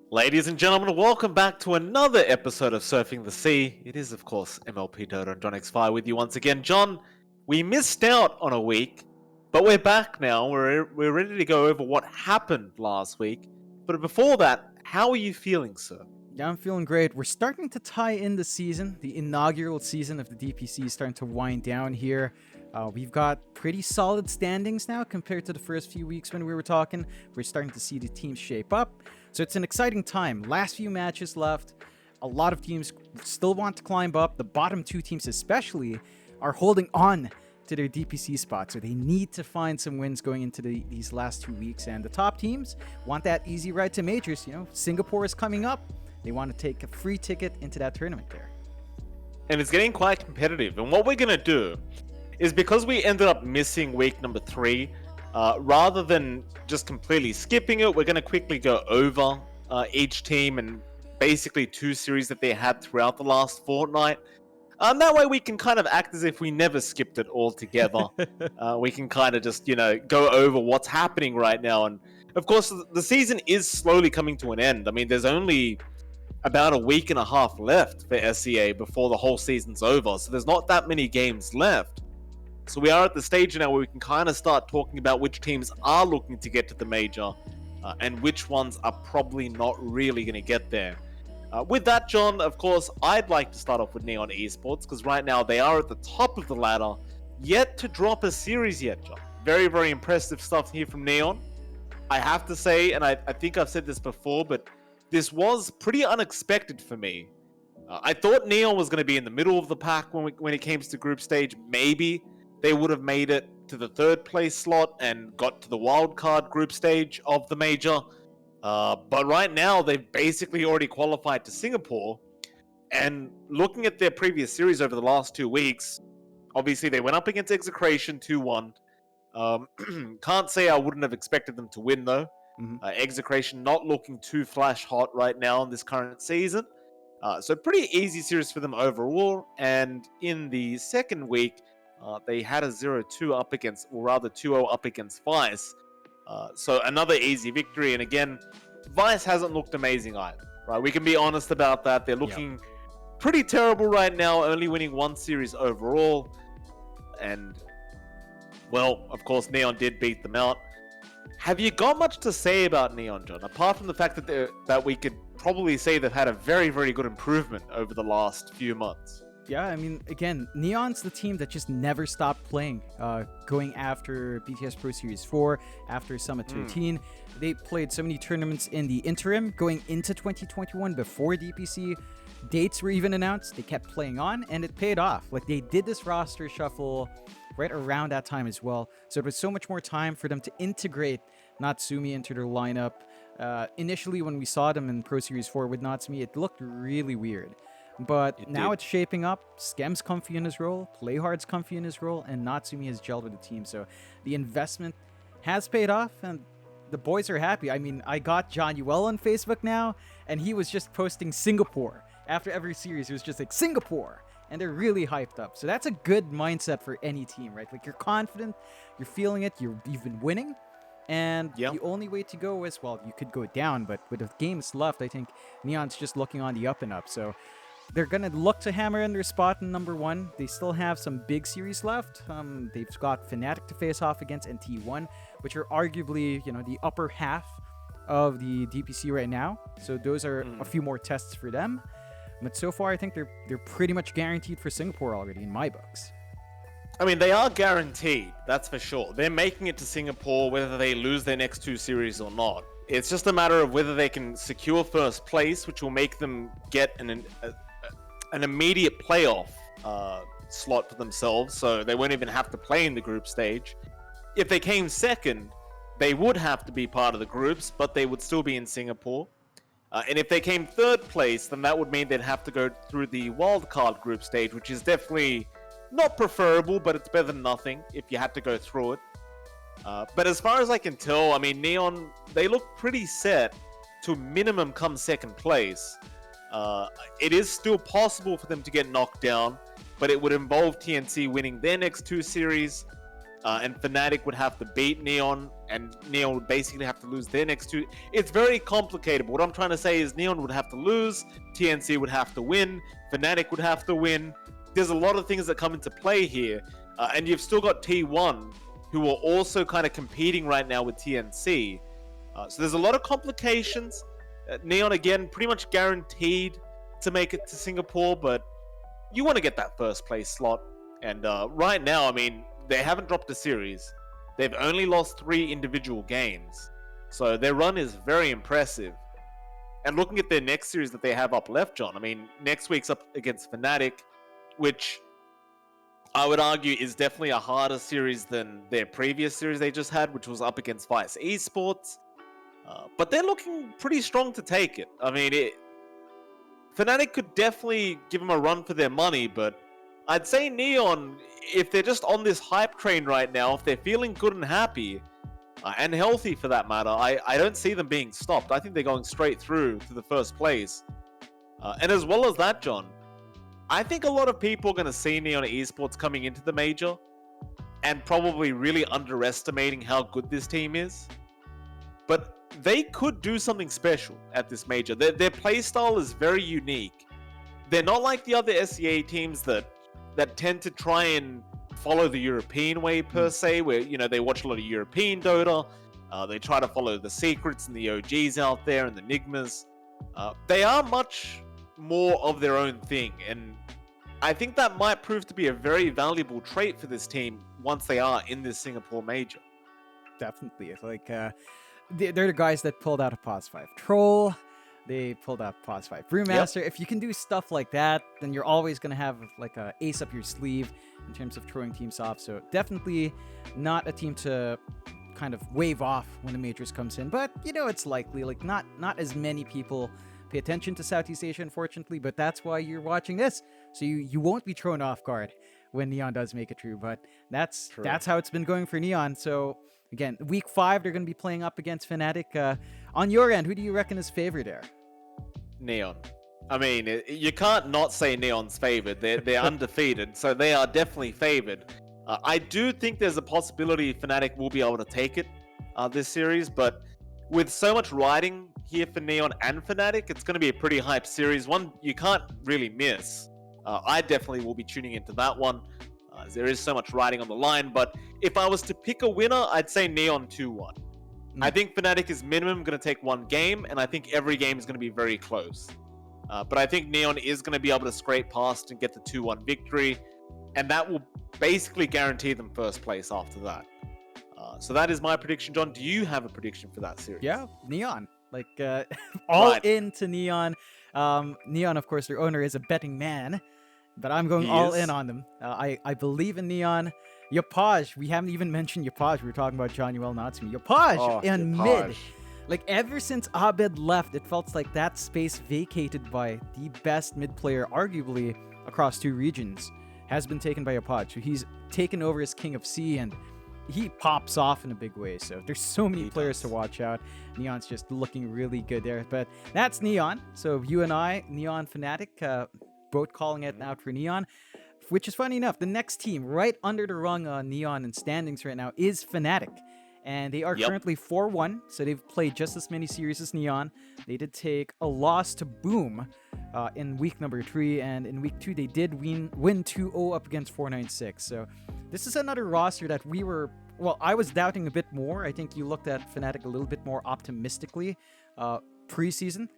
Ladies and gentlemen, welcome back to another episode of Surfing the Sea. It is, of course, MLP Dodo and John X Fire with you once again. John, we missed out on a week, but we're back now. We're ready to go over what happened last week. But before that, how are you feeling, sir? Yeah, I'm feeling great. We're starting to tie in the season. The inaugural season of the DPC is starting to wind down here. We've got pretty solid standings now compared to the first few weeks when we were talking. We're starting to see the teams shape up. So it's an exciting time. Last few matches left. A lot of teams still want to climb up. The bottom two teams especially are holding on to their DPC spot. So they need to find some wins going into these last 2 weeks. And the top teams want that easy ride to majors. You know, Singapore is coming up. They want to take a free ticket into that tournament there. And it's getting quite competitive. And what we're going to do is, because we ended up missing week number 3, rather than just completely skipping it, we're going to quickly go over each team and basically 2 series that they had throughout the last fortnight. That way we can kind of act as if we never skipped it altogether. We can kind of just, go over what's happening right now. And of course, the season is slowly coming to an end. I mean, there's only about a week and a half left for SEA before the whole season's over. So there's not that many games left. So we are at the stage now where we can kind of start talking about which teams are looking to get to the major and which ones are probably not really going to get there. With that, John, of course, I'd like to start off with Neon Esports, because right now they are at the top of the ladder, yet to drop a series yet, John. Very, very impressive stuff here from Neon. I have to say, and I think I've said this before, but this was pretty unexpected for me. I thought Neon was going to be in the middle of the pack when it came to group stage. Maybe they would have made it to the 3rd place slot and got to the wildcard group stage of the major. But right now, they've basically already qualified to Singapore. And looking at their previous series over the last 2 weeks, obviously they went up against Execration 2-1. Can't say I wouldn't have expected them to win, though. Execration not looking too flash hot right now in this current season. So pretty easy series for them overall. And in the second week, they had a 0-2 up against, or rather 2-0 up against Vice. So another easy victory. And again, Vice hasn't looked amazing either, right? We can be honest about that. They're looking pretty terrible right now, only winning 1 series overall. And, well, of course, Neon did beat them out. Have you got much to say about Neon, John? Apart from the fact that we could probably say they've had a very, very good improvement over the last few months. Yeah, I mean, again, Neon's the team that just never stopped playing. Going after BTS Pro Series 4, after Summit 13. They played so many tournaments in the interim going into 2021 before DPC dates were even announced. They kept playing on, and it paid off. Like, they did this roster shuffle right around that time as well. So it was so much more time for them to integrate Natsumi into their lineup. Initially, when we saw them in Pro Series 4 with Natsumi, it looked really weird. But now it's shaping up. Skem's comfy in his role, Playhard's comfy in his role, and Natsumi has gelled with the team. So the investment has paid off, and the boys are happy. I mean, I got John Yuel on Facebook now, and he was just posting Singapore. After every series, he was just like, Singapore! And they're really hyped up. So that's a good mindset for any team, right? Like, you're confident, you're feeling it, you've been winning. And the only way to go is, well, you could go down, but with the games left, I think Neon's just looking on the up and up. So they're going to look to hammer in their spot in number 1. They still have some big series left. They've got Fnatic to face off against and T1, which are arguably, the upper half of the DPC right now. So those are a few more tests for them. But so far, I think they're pretty much guaranteed for Singapore already in my books. I mean, they are guaranteed, that's for sure. They're making it to Singapore whether they lose their next 2 series or not. It's just a matter of whether they can secure first place, which will make them get an immediate playoff slot for themselves, so they won't even have to play in the group stage. If they came second, they would have to be part of the groups, but they would still be in Singapore. And if they came 3rd place, then that would mean they'd have to go through the wildcard group stage, which is definitely not preferable, but it's better than nothing if you had to go through it. But as far as I can tell, I mean, Neon, they look pretty set to minimum come 2nd place. It is still possible for them to get knocked down, but it would involve TNC winning their next 2 series. and Fnatic would have to beat Neon, and Neon would basically have to lose their next two. It's very complicated, but what I'm trying to say is Neon would have to lose, TNC would have to win, Fnatic would have to win. There's a lot of things that come into play here, and you've still got T1, who are also kind of competing right now with TNC. So there's a lot of complications. Neon, again, pretty much guaranteed to make it to Singapore, but you want to get that first place slot. And right now, I mean, they haven't dropped a series. They've only lost 3 individual games. So their run is very impressive. And looking at their next series that they have up left, John, I mean, next week's up against Fnatic, which I would argue is definitely a harder series than their previous series they just had, which was up against Vice Esports. But they're looking pretty strong to take it. I mean, Fnatic could definitely give them a run for their money, but I'd say Neon, if they're just on this hype train right now, if they're feeling good and happy, and healthy for that matter, I don't see them being stopped. I think they're going straight through to the first place. And as well as that, John, I think a lot of people are going to see Neon Esports coming into the major and probably really underestimating how good this team is. But they could do something special at this major. Their playstyle is very unique. They're not like the other SEA teams that tend to try and follow the European way per se, where, you know, they watch a lot of European Dota. They try to follow the secrets and the OGs out there and the Enigmas. They are much more of their own thing, and I think that might prove to be a very valuable trait for this team once they are in this Singapore major. Definitely. It's like they're the guys that pulled out a Pos 5 Troll. They pulled out Pos 5 Brewmaster. If you can do stuff like that, then you're always going to have like a ace up your sleeve in terms of throwing teams off. So definitely not a team to kind of wave off when the majors comes in. But, you know, it's likely. Like, not as many people pay attention to Southeast Asia, unfortunately, but that's why you're watching this. So you won't be thrown off guard when Neon does make it through. But that's how it's been going for Neon. So again, week 5, they're going to be playing up against Fnatic. On your end, who do you reckon is favored there? Neon. I mean, you can't not say Neon's favored. They're undefeated, so they are definitely favored. I do think there's a possibility Fnatic will be able to take it this series, but with so much riding here for Neon and Fnatic, it's going to be a pretty hype series. One you can't really miss. I definitely will be tuning into that one. There is so much riding on the line, but if I was to pick a winner, I'd say Neon 2-1. I think Fnatic is minimum going to take 1 game, and I think every game is going to be very close. But I think Neon is going to be able to scrape past and get the 2-1 victory, and that will basically guarantee them first place after that. So that is my prediction, John. Do you have a prediction for that series? Yeah, Neon. Like, all into Neon. Neon, of course, their owner is a betting man, but I'm going all in on them. I believe in Neon. Yapaj, we haven't even mentioned Yapaj. We were talking about John Yuel Natsumi. Yapaj in mid. Like, ever since Abed left, it felt like that space vacated by the best mid player, arguably, across 2 regions, has been taken by Yapaj. So he's taken over as King of C, and he pops off in a big way. So there's so many players to watch out. Neon's just looking really good there. But that's Neon. So you and I, Neon Fnatic, both calling it out for Neon. Which is funny enough, the next team right under the rung on Neon in standings right now is Fnatic. And they are currently 4-1, so they've played just as many series as Neon. They did take a loss to Boom in week number 3, and in week 2 they did win 2-0 up against 496. So this is another roster that I was doubting a bit more. I think you looked at Fnatic a little bit more optimistically preseason.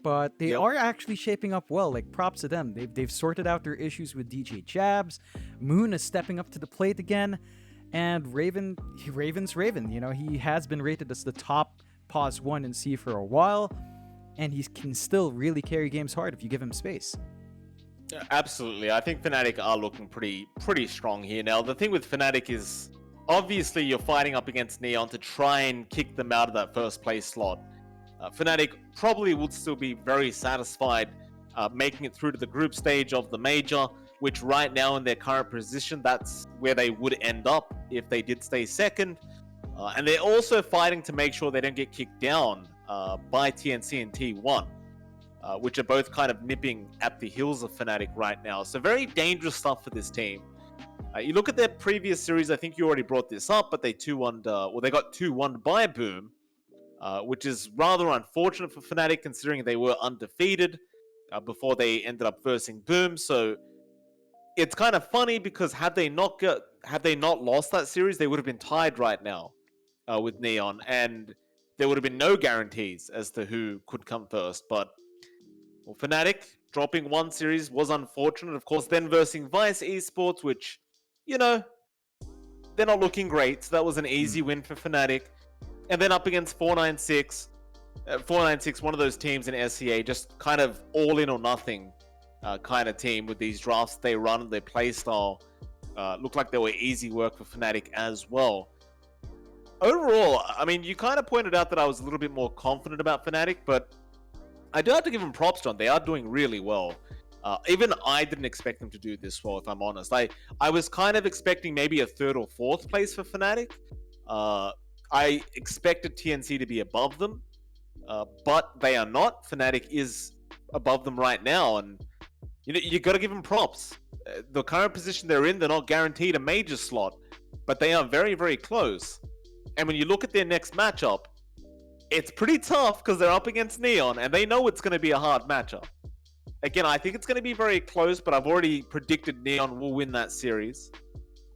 But they are actually shaping up well. Like, props to them. They've sorted out their issues with DJ Jabs. Moon is stepping up to the plate again. And Raven's Raven. You know, he has been rated as the top Pos 1 in C for a while. And he can still really carry games hard if you give him space. Absolutely. I think Fnatic are looking pretty strong here. Now, the thing with Fnatic is, obviously, you're fighting up against Neon to try and kick them out of that first place slot. Fnatic probably would still be very satisfied making it through to the group stage of the major, which right now in their current position, that's where they would end up if they did stay second. And they're also fighting to make sure they don't get kicked down by TNC and T1, which are both kind of nipping at the heels of Fnatic right now. So very dangerous stuff for this team. You look at their previous series, I think you already brought this up, but they 2-1, they got 2-1 by Boom, which is rather unfortunate for Fnatic considering they were undefeated before they ended up versing Boom. So it's kind of funny because had they not lost that series, they would have been tied right now with Neon, and there would have been no guarantees as to who could come first. But well, Fnatic dropping one series was unfortunate. Of course, then versing Vice Esports, which, you know, they're not looking great. So that was an easy win for Fnatic. And then up against 496. 496, one of those teams in SCA, just kind of all in or nothing kind of team with these drafts they run. Their playstyle looked like they were easy work for Fnatic as well. Overall, I mean, you kind of pointed out that I was a little bit more confident about Fnatic, but I do have to give them props, John. They are doing really well. Even I didn't expect them to do this well, if I'm honest. I was kind of expecting maybe a third or fourth place for Fnatic. I expected TNC to be above them, but they are not. Fnatic is above them right now, and you got to give them props. The current position they're in, they're not guaranteed a major slot, but they are very, very close. And when you look at their next matchup, it's pretty tough because they're up against Neon, and they know it's going to be a hard matchup. Again, I think it's going to be very close, but I've already predicted Neon will win that series.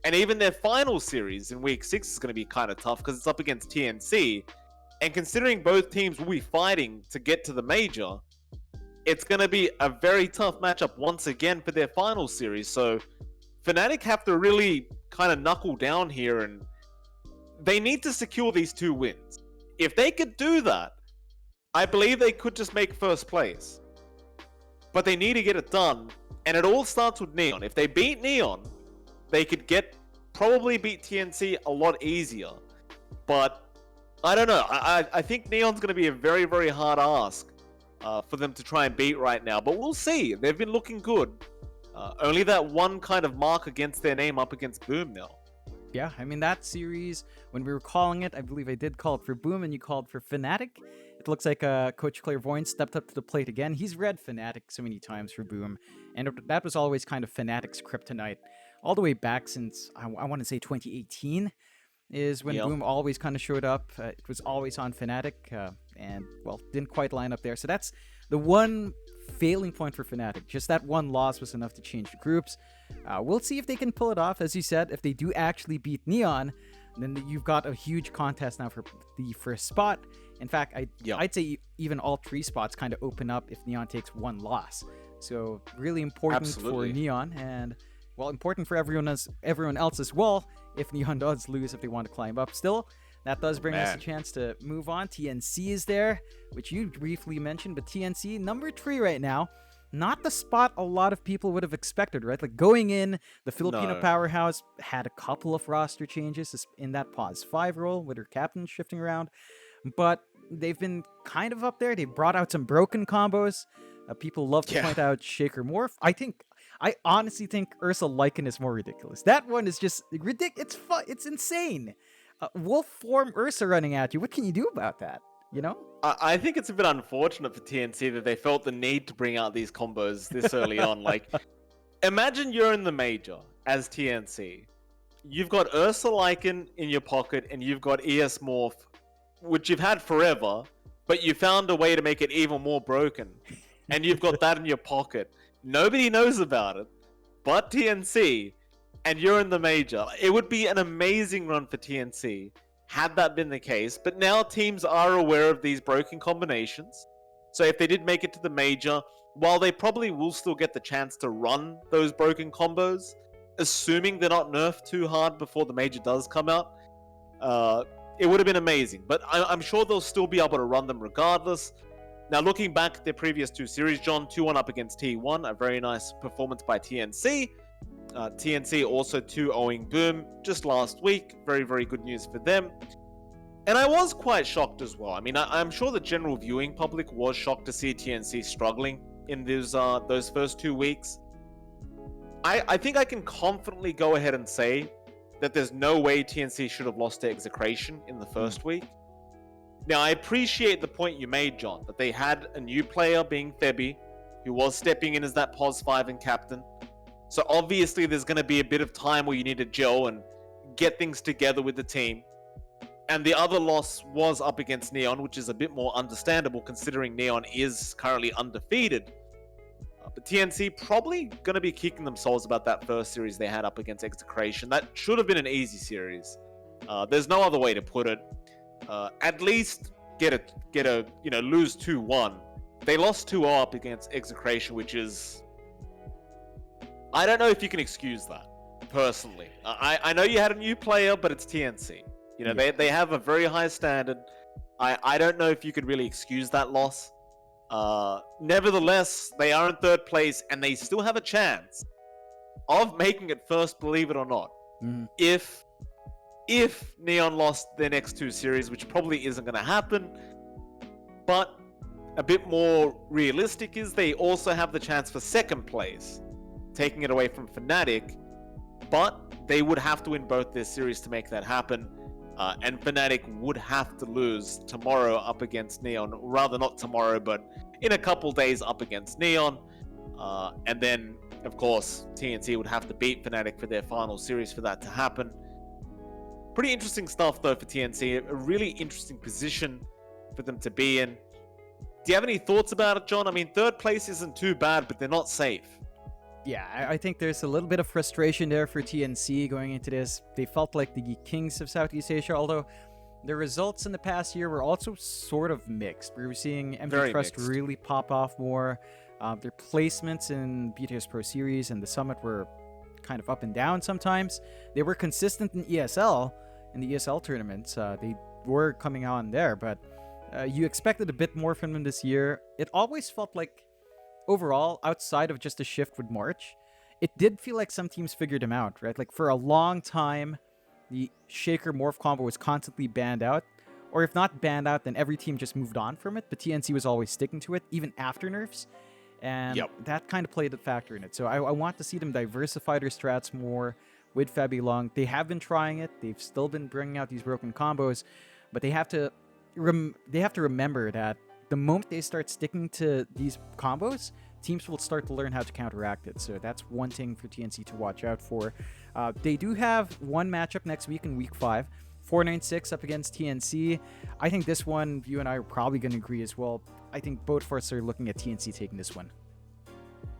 And even their final series in Week 6 is going to be kind of tough because it's up against TNC. And considering both teams will be fighting to get to the major, it's going to be a very tough matchup once again for their final series. So Fnatic have to really kind of knuckle down here, and they need to secure these 2 wins. If they could do that, I believe they could just make first place. But they need to get it done, and it all starts with Neon. If they beat Neon, they could probably beat TNC a lot easier. But I don't know. I think Neon's going to be a very, very hard ask for them to try and beat right now. But we'll see. They've been looking good. Only that one kind of mark against their name up against Boom now. Yeah, I mean, that series, when we were calling it, I believe I did call it for Boom and you called for Fnatic. It looks like Coach Clairvoyant stepped up to the plate again. He's read Fnatic so many times for Boom, and that was always kind of Fnatic's kryptonite. All the way back since, I want to say 2018, is when Boom always kind of showed up. It was always on Fnatic, and, well, didn't quite line up there. So that's the one failing point for Fnatic. Just that one loss was enough to change the groups. We'll see if they can pull it off. As you said, if they do actually beat Neon, then you've got a huge contest now for the first spot. In fact, I'd say even all 3 spots kind of open up if Neon takes 1 loss. So really important for Neon, and, well, important for everyone else as well if Neon does lose, if they want to climb up. Still, that does bring us a chance to move on. TNC is there, which you briefly mentioned, but TNC, number 3 right now. Not the spot a lot of people would have expected, right? Like, going in, the Filipino powerhouse had a couple of roster changes in that pause 5 role with her captain shifting around, but they've been kind of up there. They brought out some broken combos. People love to point out Shaker Morph. I honestly think Ursa Lycan is more ridiculous. That one is just ridiculous. It's fun. It's insane. Wolf form Ursa running at you. What can you do about that? You know? I think it's a bit unfortunate for TNC that they felt the need to bring out these combos this early on. Like, imagine you're in the major as TNC. You've got Ursa Lycan in your pocket, and you've got ES Morph, which you've had forever, but you found a way to make it even more broken. And you've got that in your pocket. Nobody knows about it but TNC, and you're in the major. It would be an amazing run for TNC had that been the case, but now teams are aware of these broken combinations. So if they did make it to the major, while they probably will still get the chance to run those broken combos, assuming they're not nerfed too hard before the major does come out, it would have been amazing. But I'm sure they'll still be able to run them regardless. Now, looking back at their previous 2 series, John, 2-1 up against T1, a very nice performance by TNC. TNC also 2-0ing Boom just last week. Very, very good news for them. And I was quite shocked as well. I mean, I'm sure the general viewing public was shocked to see TNC struggling in those first 2 weeks. I think I can confidently go ahead and say that there's no way TNC should have lost to Execration in the first week. Now, I appreciate the point you made, John, that they had a new player being Febby, who was stepping in as that POS 5 and captain. So obviously there's going to be a bit of time where you need to gel and get things together with the team. And the other loss was up against Neon, which is a bit more understandable considering Neon is currently undefeated. But TNC probably going to be kicking themselves about that first series they had up against Execration. That should have been an easy series. There's no other way to put it. At least get a lose 2-1. They lost 2-0 up against Execration, which is, I don't know if you can excuse that personally. I know you had a new player, but it's TNC. They have a very high standard. I don't know if you could really excuse that loss. Nevertheless, they are in third place and they still have a chance of making it first, believe it or not. Mhm. If Neon lost their next two series, which probably isn't going to happen, but a bit more realistic is they also have the chance for second place, taking it away from Fnatic, but they would have to win both their series to make that happen. And Fnatic would have to lose tomorrow up against Neon. Rather, not tomorrow, but in a couple days up against Neon. And then, of course, TNC would have to beat Fnatic for their final series for that to happen. Pretty interesting stuff, though, for TNC. A really interesting position for them to be in. Do you have any thoughts about it, John? I mean, third place isn't too bad, but they're not safe. Yeah, I think there's a little bit of frustration there for TNC going into this. They felt like the kings of Southeast Asia, although their results in the past year were also sort of mixed. We were seeing MG Very Trust mixed. really pop off more. Their placements in BTS Pro Series and the Summit were kind of up and down sometimes. They were consistent in ESL, in the ESL tournaments. They were coming on there, but you expected a bit more from them this year. It always felt like, overall, outside of just a shift with March, it did feel like some teams figured him out, right? Like for a long time, the Shaker Morph combo was constantly banned out. Or if not banned out, then every team just moved on from it. But TNC was always sticking to it, even after nerfs. And that kind of played a factor in it. So I want to see them diversify their strats more with Fabi Long. They have been trying it. They've still been bringing out these broken combos. But they have to remember that the moment they start sticking to these combos, teams will start to learn how to counteract it. So that's one thing for TNC to watch out for. They do have one matchup next week in Week 5. 496 up against TNC. I think this one, you and I are probably going to agree as well. I think both of us are looking at TNC taking this one.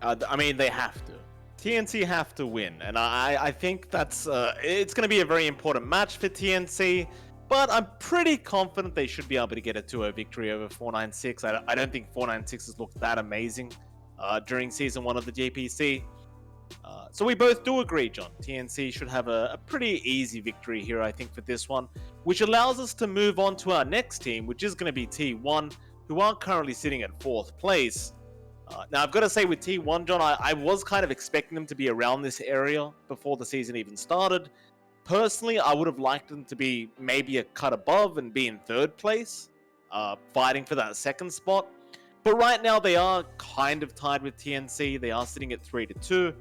I mean, they have to. TNC have to win. And I think that's it's going to be a very important match for TNC. But I'm pretty confident they should be able to get a 2-0 victory over 496. I don't think 496 has looked that amazing during Season 1 of the JPC. So we both do agree, John. TNC should have a pretty easy victory here, I think, for this one. Which allows us to move on to our next team, which is going to be T1, who are currently sitting at 4th place. Now, I've got to say with T1, John, I was kind of expecting them to be around this area before the season even started. Personally, I would have liked them to be maybe a cut above and be in 3rd place, fighting for that 2nd spot. But right now, they are kind of tied with TNC. They are sitting at 3-2.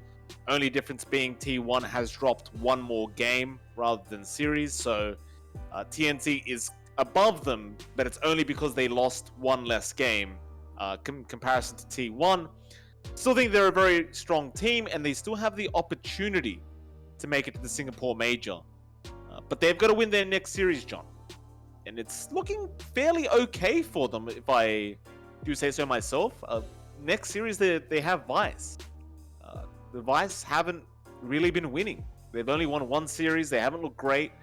Only difference being T1 has dropped one more game rather than series. So TNC is above them, but it's only because they lost one less game comparison to T1. Still think they're a very strong team, and they still have the opportunity to make it to the Singapore Major. But they've got to win their next series, John. And it's looking fairly okay for them, if I do say so myself. Next series, they have Vice. The Vice haven't really been winning. They've only won one series. They haven't looked great.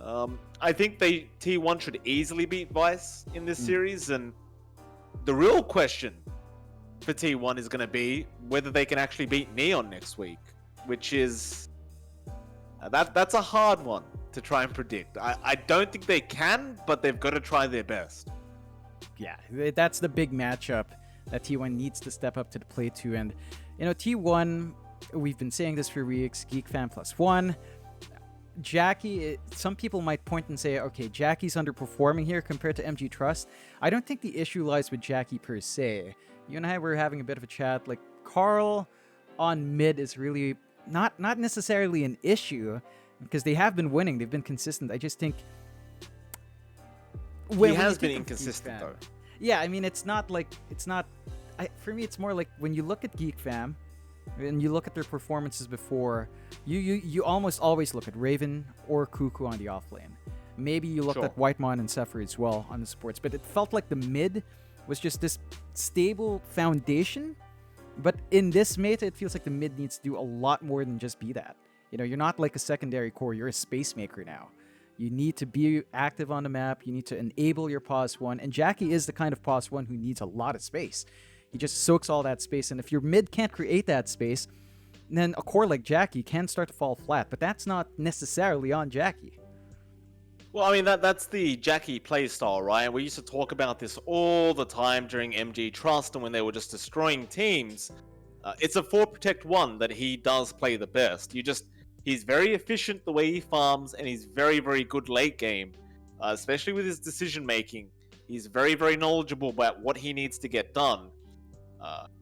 I think T1 should easily beat Vice in this series. And the real question for T1 is going to be whether they can actually beat Neon next week, which is... That's a hard one to try and predict. I don't think they can, but they've got to try their best. Yeah, that's the big matchup that T1 needs to step up to the plate to. And, T1, we've been saying this for weeks, Geek Fan +1. Jackie, some people might point and say, okay, Jackie's underperforming here compared to MG Trust. I don't think the issue lies with Jackie per se. You and I were having a bit of a chat. Like, Carl on mid is really not necessarily an issue because they have been winning. They've been consistent. I just think... He has been inconsistent, though. Yeah, I mean, for me, it's more like when you look at Geek Fam, and you look at their performances before, you almost always look at Raven or Cuckoo on the off lane. Maybe you looked Sure. at Whitemon and Sephir as well on the supports, but it felt like the mid was just this stable foundation. But in this meta, it feels like the mid needs to do a lot more than just be that. You know, you're not like a secondary core, you're a space maker now. You need to be active on the map, you need to enable your pause one, and Jackie is the kind of pause one who needs a lot of space. He just soaks all that space, and if your mid can't create that space, then a core like Jackie can start to fall flat, but that's not necessarily on Jackie. Well, I mean, that's the Jackie playstyle, right? We used to talk about this all the time during MG Trust and when they were just destroying teams. It's a 4 Protect 1 that he does play the best. He's very efficient the way he farms, and he's very, very good late game, especially with his decision making. He's very, very knowledgeable about what he needs to get done.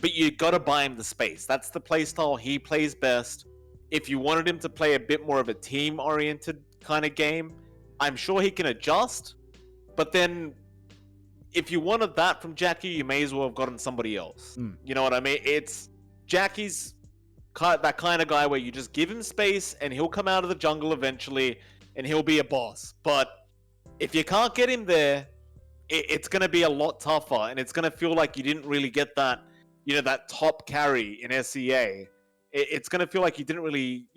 But you gotta buy him the space. That's the playstyle he plays best. If you wanted him to play a bit more of a team-oriented kind of game, I'm sure he can adjust. But then, if you wanted that from Jackie, you may as well have gotten somebody else. You know what I mean? It's Jackie's that kind of guy where you just give him space and he'll come out of the jungle eventually and he'll be a boss. But if you can't get him there, it's going to be a lot tougher, and it's going to feel like you didn't really get that, that top carry in SEA. It's going to feel like you didn't really,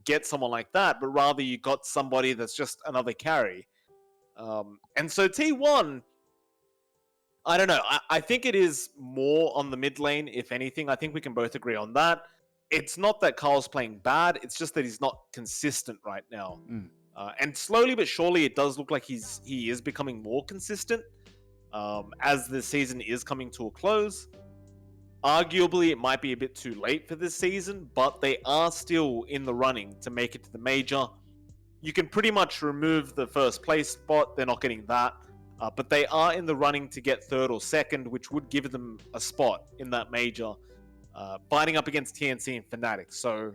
get someone like that, but rather you got somebody that's just another carry. And so T1, I don't know. I think it is more on the mid lane, if anything. I think we can both agree on that. It's not that Carl's playing bad. It's just that he's not consistent right now. And slowly but surely, it does look like he is becoming more consistent as the season is coming to a close. Arguably, it might be a bit too late for this season, but they are still in the running to make it to the major. You can pretty much remove the first place spot. They're not getting that. But they are in the running to get third or second, which would give them a spot in that major, fighting up against TNC and Fnatic. So,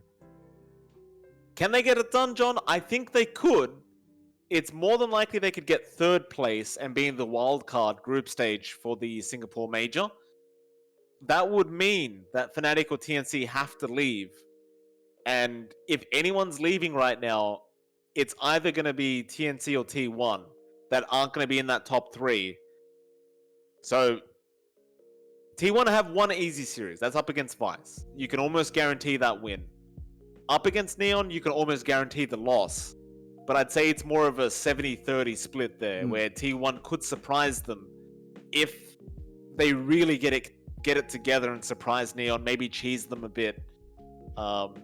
can they get it done, John? I think they could. It's more than likely they could get third place and be in the wildcard group stage for the Singapore major. That would mean that Fnatic or TNC have to leave. And if anyone's leaving right now, it's either going to be TNC or T1 that aren't going to be in that top 3. So, T1 have one easy series. That's up against Vice. You can almost guarantee that win. Up against Neon, you can almost guarantee the loss. But I'd say it's more of a 70-30 split there, where T1 could surprise them if they really get it together and surprise Neon, maybe cheese them a bit. And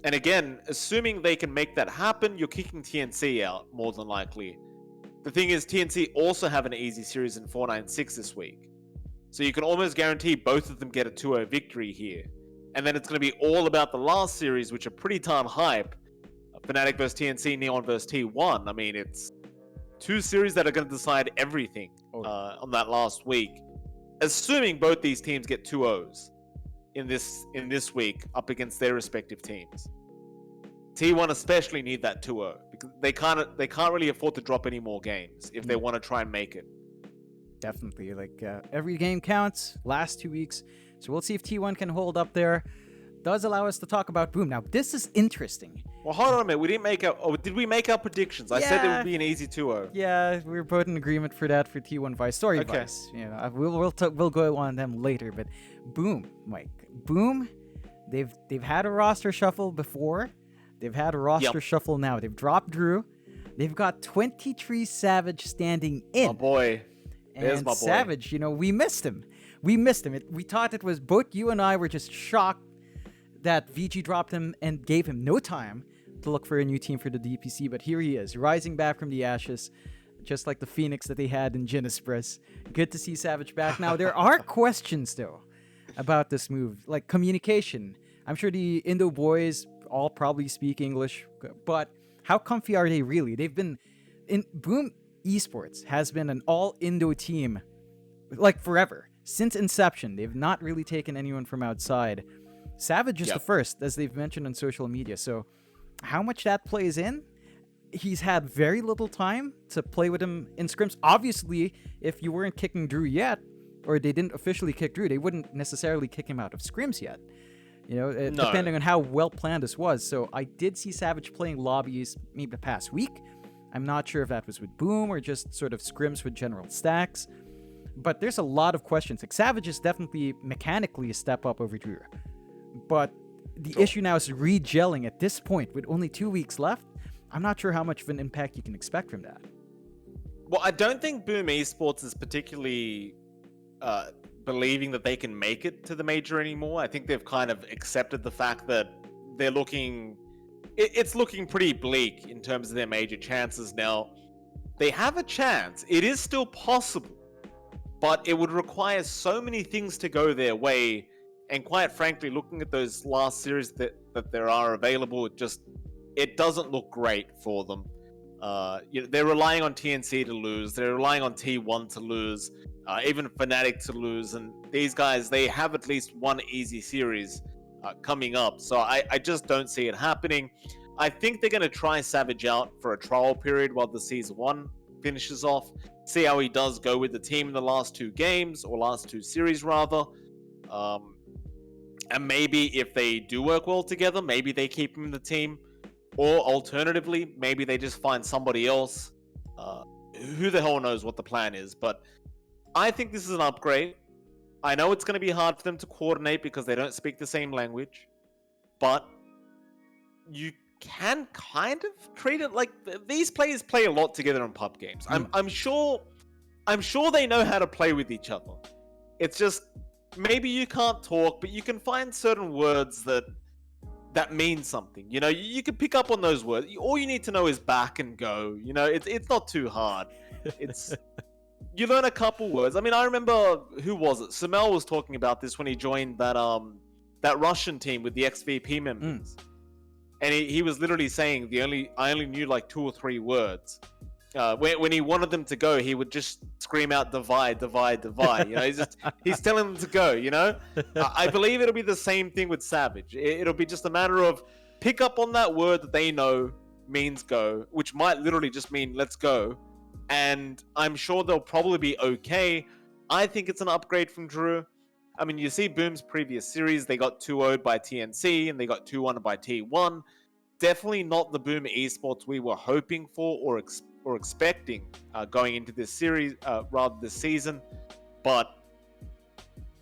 again, assuming they can make that happen, you're kicking TNC out, more than likely. The thing is, TNC also have an easy series in 496 this week. So you can almost guarantee both of them get a 2-0 victory here. And then it's going to be all about the last series, which are pretty darn hype. Fnatic versus TNC, Neon versus T1. I mean, it's 2 series that are going to decide everything on that last week. Assuming both these teams get 2-0s in this week up against their respective teams. T1 especially need that 2-0 because they can't really afford to drop any more games if they want to try and make it. Definitely. Every game counts. Last 2 weeks. So we'll see if T1 can hold up there. Does allow us to talk about Boom. Now, this is interesting. Well, hold on a minute. We didn't make our... Oh, did we make our predictions? I said it would be an easy 2-0. Yeah, we were both in agreement for that for T1 Vice. Story Vice. We'll go on them later. But Boom, Mike. Boom, they've had a roster shuffle before. They've had a roster shuffle now. They've dropped Drew. They've got 23 Savage standing in. Oh, boy. There's And my boy. Savage, we missed him. We thought it was both you and I were just shocked that VG dropped him and gave him no time to look for a new team for the DPC. But here he is, rising back from the ashes, just like the Phoenix that they had in Ginexpress. Good to see Savage back. Now, there are questions, though, about this move, like communication. I'm sure the Indo boys all probably speak English, but how comfy are they really? They've been in Boom Esports has been an all Indo team like forever. Since inception, they've not really taken anyone from outside. Savage is the first, as they've mentioned on social media. So how much that plays in? He's had very little time to play with him in scrims. Obviously, if you weren't kicking Drew yet, or they didn't officially kick Drew, they wouldn't necessarily kick him out of scrims yet. No. depending on how well planned this was. So I did see Savage playing lobbies maybe the past week. I'm not sure if that was with Boom or just sort of scrims with general stacks. But there's a lot of questions. Like, Savage is definitely mechanically a step up over Drew. But the issue now is re-gelling at this point with only 2 weeks left. I'm not sure how much of an impact you can expect from that. Well, I don't think Boom Esports is particularly believing that they can make it to the major anymore. I think they've kind of accepted the fact that they're looking... It's looking pretty bleak in terms of their major chances now. They have a chance. It is still possible. But it would require so many things to go their way. And quite frankly, looking at those last series that there are available, it doesn't look great for them. They're relying on TNC to lose. They're relying on T1 to lose. Even Fnatic to lose. And these guys, they have at least one easy series coming up. So I just don't see it happening. I think they're going to try Savage out for a trial period while the Season 1 finishes off. See how he does go with the team in the last 2 games, or last 2 series rather. And maybe if they do work well together, maybe they keep him in the team. Or alternatively, maybe they just find somebody else. Who the hell knows what the plan is. But I think this is an upgrade. I know it's going to be hard for them to coordinate because they don't speak the same language. But you can kind of treat it like these players play a lot together in pub games. I'm sure they know how to play with each other. It's just maybe you can't talk, but you can find certain words that mean something. You can pick up on those words. All you need to know is back and go. It's not too hard. It's you learn a couple words. I mean, I remember, who was it? Samel was talking about this when he joined that Russian team with the XVP members. And he was literally saying I only knew like 2 or 3 words. When he wanted them to go, he would just scream out divide, divide, divide. He's telling them to go. I believe it'll be the same thing with Savage. It'll be just a matter of pick up on that word that they know means go, which might literally just mean let's go. And I'm sure they'll probably be okay. I think it's an upgrade from Drew. I mean, you see Boom's previous series, they got 2-0'd by TNC and they got 2-1 by T1. Definitely not the Boom Esports we were hoping for or expecting going into this series, rather this season. But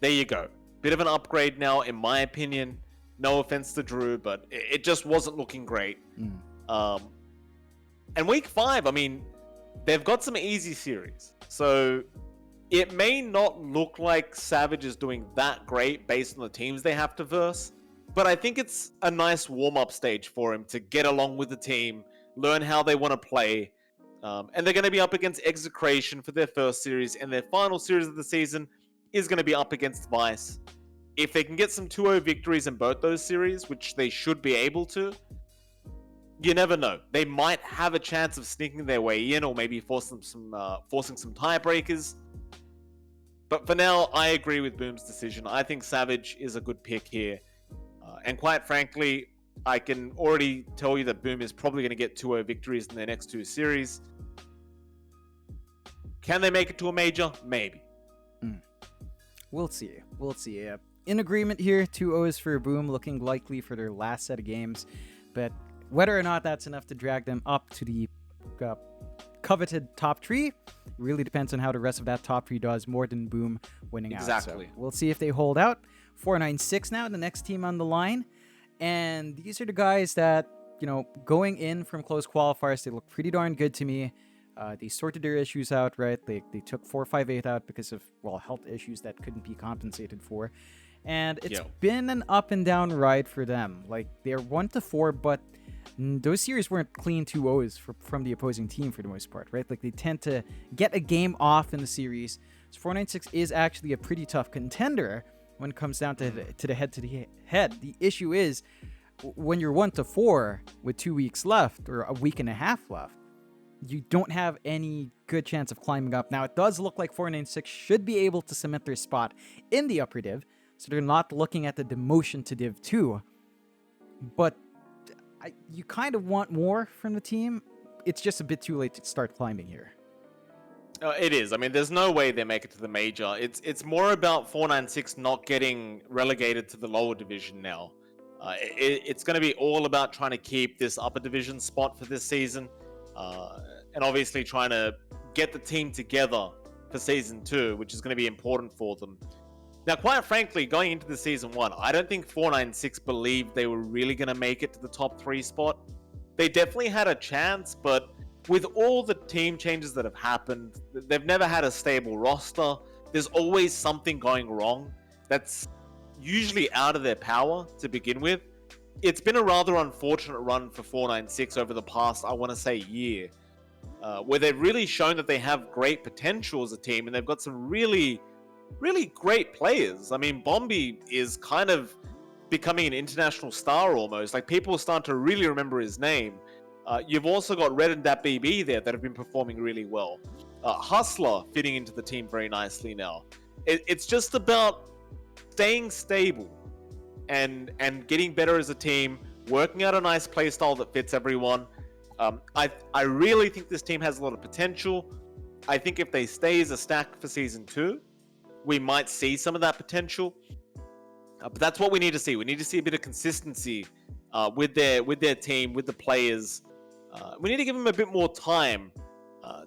there you go. Bit of an upgrade now, in my opinion. No offense to Drew, but it just wasn't looking great. And week 5, I mean, they've got some easy series. So it may not look like Savage is doing that great based on the teams they have to verse, but I think it's a nice warm-up stage for him to get along with the team, learn how they want to play. And they're going to be up against Execration for their first series, and their final series of the season is going to be up against Vice. If they can get some 2-0 victories in both those series, which they should be able to, you never know. They might have a chance of sneaking their way in, or maybe forcing some tiebreakers. But for now, I agree with Boom's decision. I think Savage is a good pick here. And quite frankly, I can already tell you that Boom is probably going to get 2-0 victories in their next 2 series. Can they make it to a major? Maybe. We'll see. In agreement here, 2-0s for Boom, looking likely for their last set of games. But whether or not that's enough to drag them up to the coveted top 3 really depends on how the rest of that top 3 does, more than Boom winning out. Exactly. So we'll see if they hold out. 496 now, the next team on the line. And these are the guys that, going in from close qualifiers, they look pretty darn good to me. They sorted their issues out, right? They took 458 out because of, health issues that couldn't be compensated for. And it's been an up and down ride for them. Like, they're 1-4, but those series weren't clean 2-0s from the opposing team for the most part, right? Like, they tend to get a game off in the series. So 496 is actually a pretty tough contender when it comes down to the head-to-head. The issue is, when you're 1-4 with 2 weeks left, or a week and a half left, you don't have any good chance of climbing up. Now, it does look like 496 should be able to cement their spot in the upper div, so they're not looking at the demotion to Div 2. But you kind of want more from the team. It's just a bit too late to start climbing here. It is. I mean, there's no way they make it to the major. It's more about 496 not getting relegated to the lower division now. It's going to be all about trying to keep this upper division spot for this season, and obviously trying to get the team together for season 2, which is going to be important for them. Now, quite frankly, going into the season 1, I don't think 496 believed they were really going to make it to the top 3 spot. They definitely had a chance, but with all the team changes that have happened, they've never had a stable roster. There's always something going wrong that's usually out of their power to begin with. It's been a rather unfortunate run for 496 over the past, I want to say, year, where they've really shown that they have great potential as a team, and they've got some really, really great players. I mean, Bombi is kind of becoming an international star almost. Like, people are starting to really remember his name. You've also got Red and Dat BB there that have been performing really well. Hustler fitting into the team very nicely now. It's just about staying stable and getting better as a team, working out a nice play style that fits everyone. I really think this team has a lot of potential. I think if they stay as a stack for season 2, we might see some of that potential. But that's what we need to see. We need to see a bit of consistency with their team, with the players. We need to give them a bit more time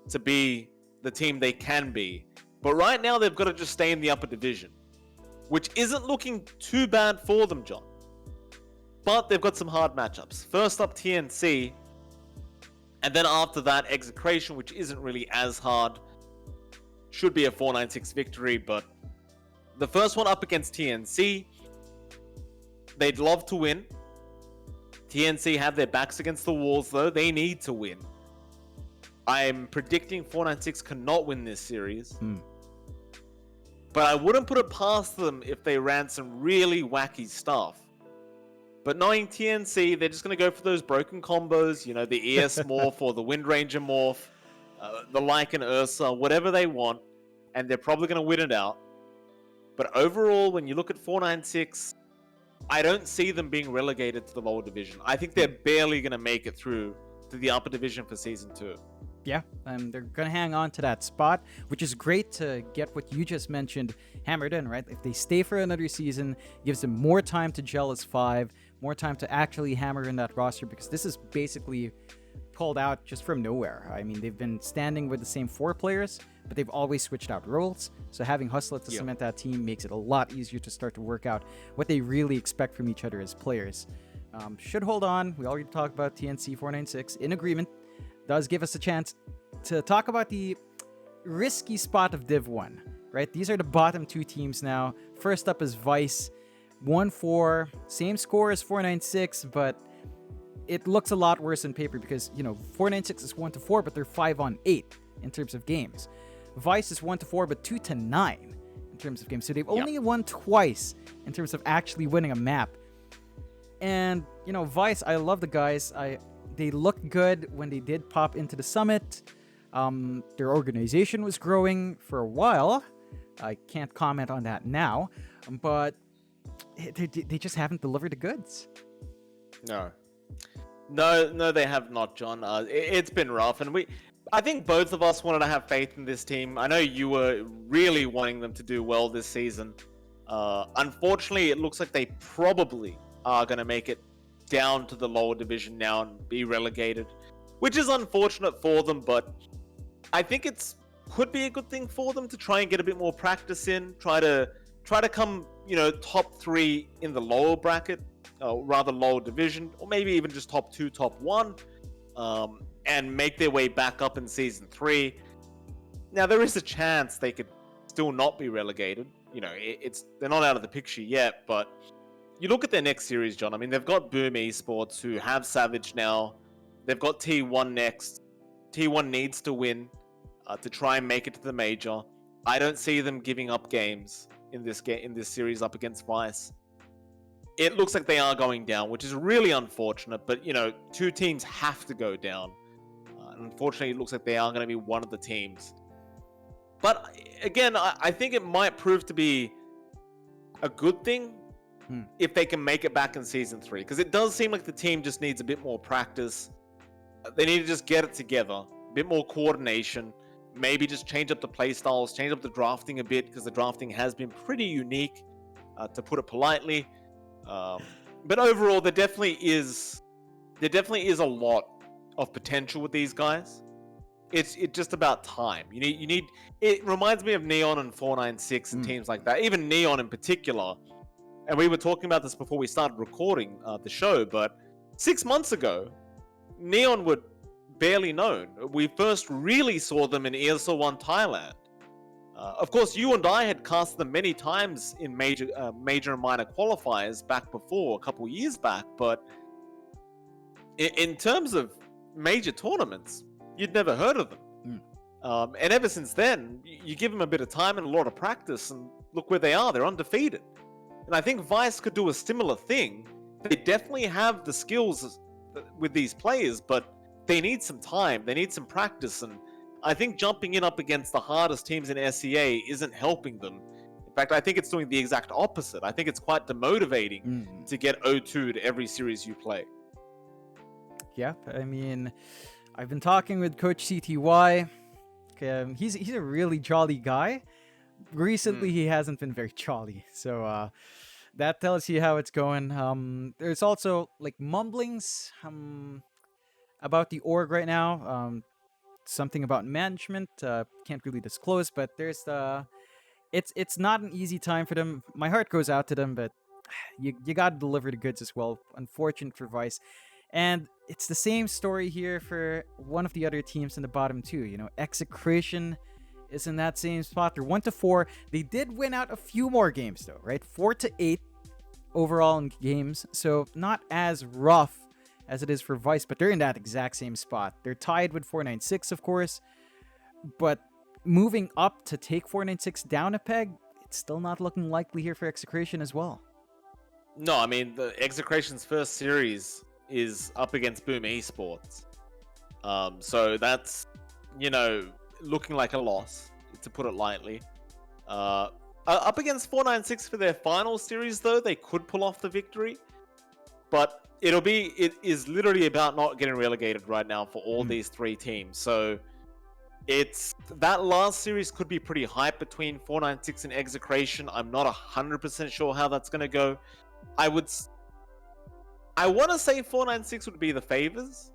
to be the team they can be. But right now, they've got to just stay in the upper division, which isn't looking too bad for them, John. But they've got some hard matchups. First up, TNC. And then after that, Execration, which isn't really as hard. Should be a 496 victory, but the first one up against TNC, they'd love to win. TNC have their backs against the walls, though. They need to win. I'm predicting 496 cannot win this series. But I wouldn't put it past them if they ran some really wacky stuff. But knowing TNC, they're just going to go for those broken combos, you know, the ES morph or the Wind Ranger morph, the Lycan Ursa, whatever they want, and they're probably going to win it out. But overall, when you look at 496, I don't see them being relegated to the lower division. I think they're barely going to make it through to the upper division for season 2. Yeah, and they're going to hang on to that spot, which is great to get what you just mentioned hammered in, right? If they stay for another season, gives them more time to gel as 5, more time to actually hammer in that roster, because this is basically pulled out just from nowhere. I mean, they've been standing with the same 4 players, but they've always switched out roles. So having Hustler to cement that team makes it a lot easier to start to work out what they really expect from each other as players. Should hold on. We already talked about TNC 496 in agreement. Does give us a chance to talk about the risky spot of Div 1, right? These are the bottom 2 teams now. First up is Vice, 1-4, same score as 496, but it looks a lot worse on paper because, you know, 496 is 1-4, but they're 5-8 in terms of games. Vice is 1-4, but 2-9 in terms of games. So they've only won twice in terms of actually winning a map. And, you know, Vice, I love the guys. They looked good when they did pop into the summit. Their organization was growing for a while. I can't comment on that now, but they just haven't delivered the goods. No, they have not, John. It's been rough, and I think both of us wanted to have faith in this team. I know you were really wanting them to do well this season. Unfortunately, it looks like they probably are going to make it down to the lower division now and be relegated, which is unfortunate for them, but I think could be a good thing for them to try and get a bit more practice in, try to come, you know, top 3 in the lower bracket, rather lower division, or maybe even just top 2, top 1, and make their way back up in season 3. Now, there is a chance they could still not be relegated. You know, they're not out of the picture yet, but you look at their next series, John. I mean, they've got Boom Esports, who have Savage now. They've got T1 next. T1 needs to win to try and make it to the major. I don't see them giving up games in this series up against Vice. It looks like they are going down, which is really unfortunate. But, you know, 2 teams have to go down. And unfortunately, it looks like they are going to be one of the teams. But again, I think it might prove to be a good thing if they can make it back in season 3, because it does seem like the team just needs a bit more practice. They need to just get it together, a bit more coordination, maybe just change up the play styles, change up the drafting a bit, because the drafting has been pretty unique, to put it politely. But overall, there definitely is a lot of potential with these guys. It's just about time. You need. It reminds me of Neon and 496 and teams like that. Even Neon in particular. And we were talking about this before we started recording the show. But 6 months ago, Neon were barely known. We first really saw them in ESL 1 Thailand. Of course, you and I had cast them many times in major and minor qualifiers back before, a couple years back. But in terms of major tournaments, you'd never heard of them. And ever since then, you give them a bit of time and a lot of practice, and look where they are. They're undefeated. And I think Vice could do a similar thing. They definitely have the skills with these players, but they need some time. They need some practice. And I think jumping in up against the hardest teams in SEA isn't helping them. In fact, I think it's doing the exact opposite. I think it's quite demotivating to get 0-2 to every series you play. Yeah, I mean, I've been talking with Coach CTY. He's a really jolly guy. Recently, he hasn't been very jolly. So that tells you how it's going. There's also like mumblings about the org right now. Something about management. Can't really disclose, but there's it's not an easy time for them. My heart goes out to them, but you gotta deliver the goods as well. Unfortunate for Vice. And it's the same story here for one of the other teams in the bottom two. You know, Execration is in that same spot. They're 1-4. They did win out a few more games though, right? 4-8 overall in games. So not as rough as it is for Vice, but they're in that exact same spot. They're tied with 496, of course. But moving up to take 496 down a peg, it's still not looking likely here for Execration as well. No, I mean, the Execration's first series is up against Boom Esports. So that's, looking like a loss, to put it lightly. Up against 496 for their final series, though, they could pull off the victory. But it is literally about not getting relegated right now for all these three teams. So that last series could be pretty hype between 496 and Execration. I'm not 100% sure how that's going to go. I want to say 496 would be the favorites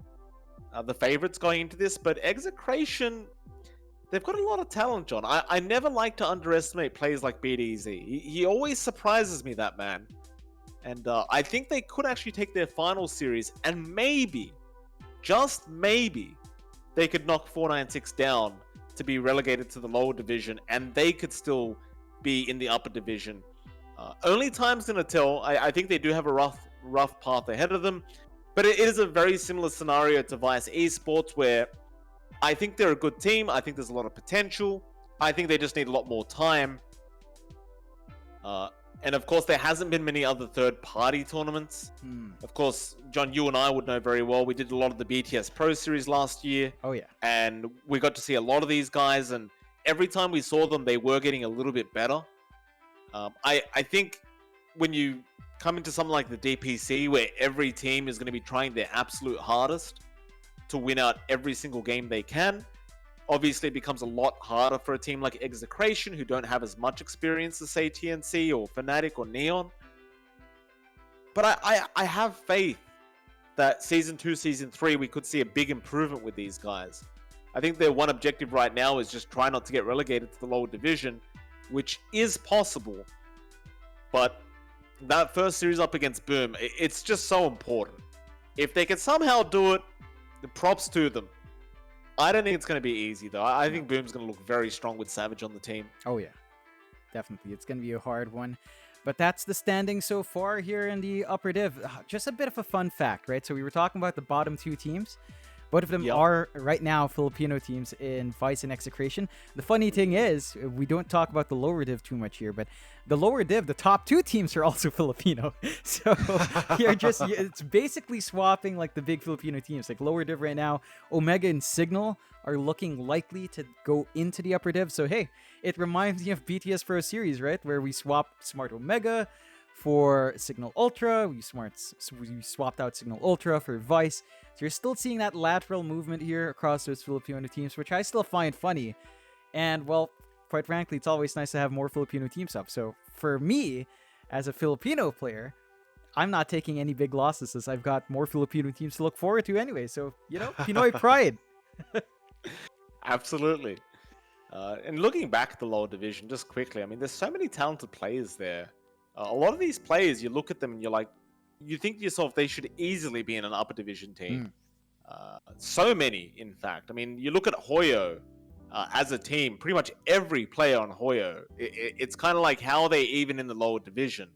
going into this, but Execration, they've got a lot of talent, John. I never like to underestimate players like BDZ. He always surprises me, that man. And I think they could actually take their final series, and maybe, just maybe, they could knock 496 down to be relegated to the lower division, and they could still be in the upper division. Only time's going to tell. I think they do have a rough path ahead of them, but it is a very similar scenario to Vice Esports, where I think they're a good team. I think there's a lot of potential. I think they just need a lot more time. And of course, there hasn't been many other third-party tournaments. Of course, John, you and I would know very well. We did a lot of the BTS Pro Series last year. Oh, yeah. And we got to see a lot of these guys, and every time we saw them, they were getting a little bit better. I think when you come into something like the DPC, where every team is going to be trying their absolute hardest to win out every single game they can, obviously it becomes a lot harder for a team like Execration, who don't have as much experience as, say, TNC or Fnatic or Neon. But I have faith that Season 2, Season 3, we could see a big improvement with these guys. I think their one objective right now is just try not to get relegated to the lower division, which is possible. But that first series up against Boom, it's just so important. If they can somehow do it, the props to them. I don't think it's going to be easy, though. I think Boom's going to look very strong with Savage on the team. Oh, yeah. Definitely. It's going to be a hard one. But that's the standing so far here in the upper div. Just a bit of a fun fact, right? So we were talking about the bottom two teams. Both of them are right now Filipino teams in Vice and Execration. The funny thing is, we don't talk about the lower div too much here, but the lower div, the top two teams are also Filipino. So it's basically swapping like the big Filipino teams. Like lower div right now, Omega and Signal are looking likely to go into the upper div. So hey, it reminds me of BTS Pro Series, right? Where we swapped Smart Omega for Signal Ultra. We swapped out Signal Ultra for Vice. So you're still seeing that lateral movement here across those Filipino teams, which I still find funny. And, well, quite frankly, it's always nice to have more Filipino teams up. So for me, as a Filipino player, I'm not taking any big losses as I've got more Filipino teams to look forward to anyway. So, Pinoy pride. Absolutely. And looking back at the lower division, just quickly, I mean, there's so many talented players there. A lot of these players, you look at them and you're like, you think to yourself, they should easily be in an upper division team. So many, in fact. I mean, you look at Hoyo as a team, pretty much every player on Hoyo, it's kind of like, how are they even in the lower division?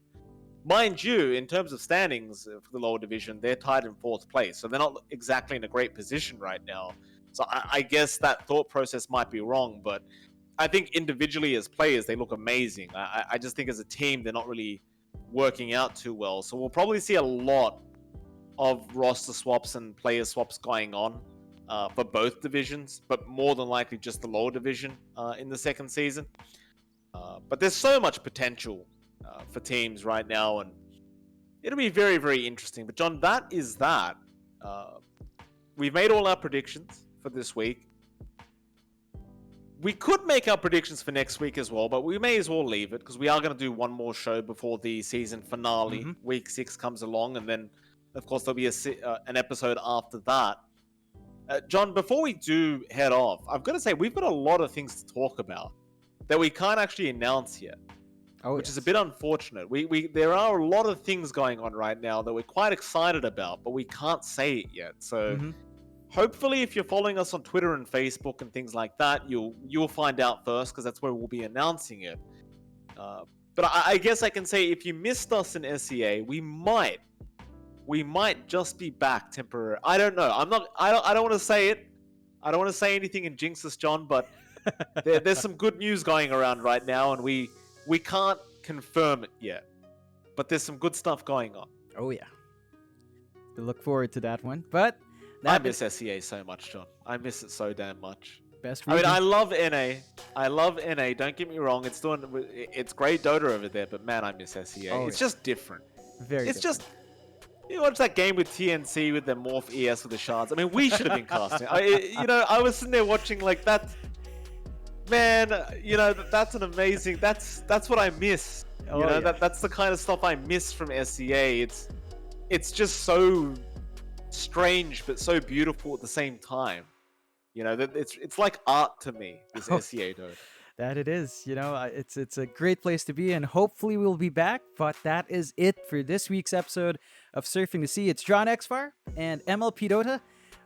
Mind you, in terms of standings for the lower division, they're tied in 4th place. So they're not exactly in a great position right now. So I guess that thought process might be wrong, but I think individually as players, they look amazing. I just think as a team, they're not really working out too well. So we'll probably see a lot of roster swaps and player swaps going on for both divisions, but more than likely just the lower division in the second season. But there's so much potential for teams right now, and it'll be very, very interesting. But John, that is that. We've made all our predictions for this week. We could make our predictions for next week as well, but we may as well leave it because we are going to do one more show before the season finale. Week 6 comes along, and then, of course, there'll be an episode after that. John, before we do head off, I've got to say, we've got a lot of things to talk about that we can't actually announce yet, which is a bit unfortunate. There are a lot of things going on right now that we're quite excited about, but we can't say it yet. So hopefully, if you're following us on Twitter and Facebook and things like that, you'll find out first because that's where we'll be announcing it. But I guess I can say if you missed us in SEA, we might just be back temporarily. I don't know. I don't want to say it. I don't want to say anything and jinx us, John. But there's some good news going around right now, and we can't confirm it yet. But there's some good stuff going on. Oh yeah, we look forward to that one. But I miss SEA so much, John. I miss it so damn much. Best region. I mean, I love NA. Don't get me wrong. It's great Dota over there, but man, I miss SEA. It's just different. It's just. You watch that game with TNC with their Morph ES with the shards. I mean, we should have been casting. I was sitting there watching like that. Man, that's an amazing. That's what I miss. That's the kind of stuff I miss from SEA. It's just so strange but so beautiful at the same time. It's like art to me, this SEA Dota. That it is. It's a great place to be, and hopefully we'll be back. But that is it for this week's episode of Surfing the Sea. It's John Xfar and MLP Dota.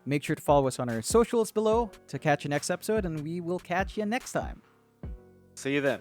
Make sure to follow us on our socials below to catch the next episode, and we will catch you next time. See you then.